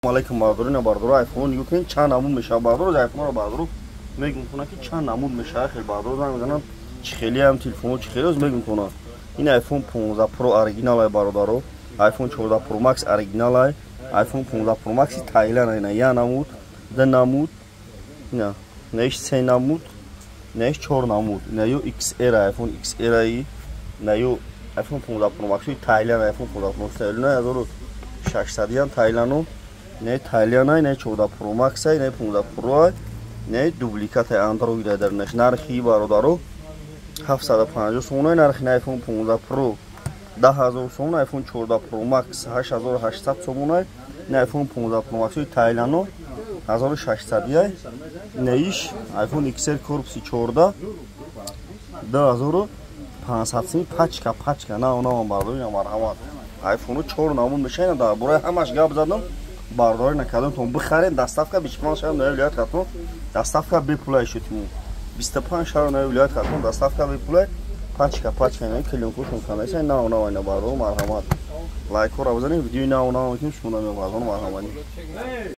Алейкум бардори на бардори айфон юкен чанд намуд мешава бардор айфонро бардор мегум куна ки чанд намуд мешава хел бардор замезанам чи хели ам телефон чи хели мегум куна ин айфон 15 Pro оригинал ай бародаро айфон 14 Pro Max оригинал ай айфон 15 Pro Max Thailand ай на я намуд да намуд на неш 3 намуд неш 4 намуд на ю XR айфон XR ай на ю айфон 15 Pro Max Thailand айфон 15 Pro Max Thailand 1600 Thailand не Thailand ай не 14 Pro Max ай не 15 Pro ай не дубликат Android ай дар нархи бародаро 750 сомон нархи iPhone 15 Pro 10000 сомон iPhone 14 Pro Max 8800 сомон iPhone 15 Pro Max Thailand 1600 ай неиш iPhone XR корпуси 14 2500 пачка на бардори на марҳамат iPhone 4 намун мешайна да бурай ҳамаш гап задам бардори накардам то бихарен доставка 25 шаҳр ноябр вилоят хатон доставка бепулай шудим 25 шаҳр ноябр вилоят хатон доставка бепулай пачка на клиентушон канайса на бардор марҳамат лайкора бизанем видеои на метим шуна мебардор марҳамат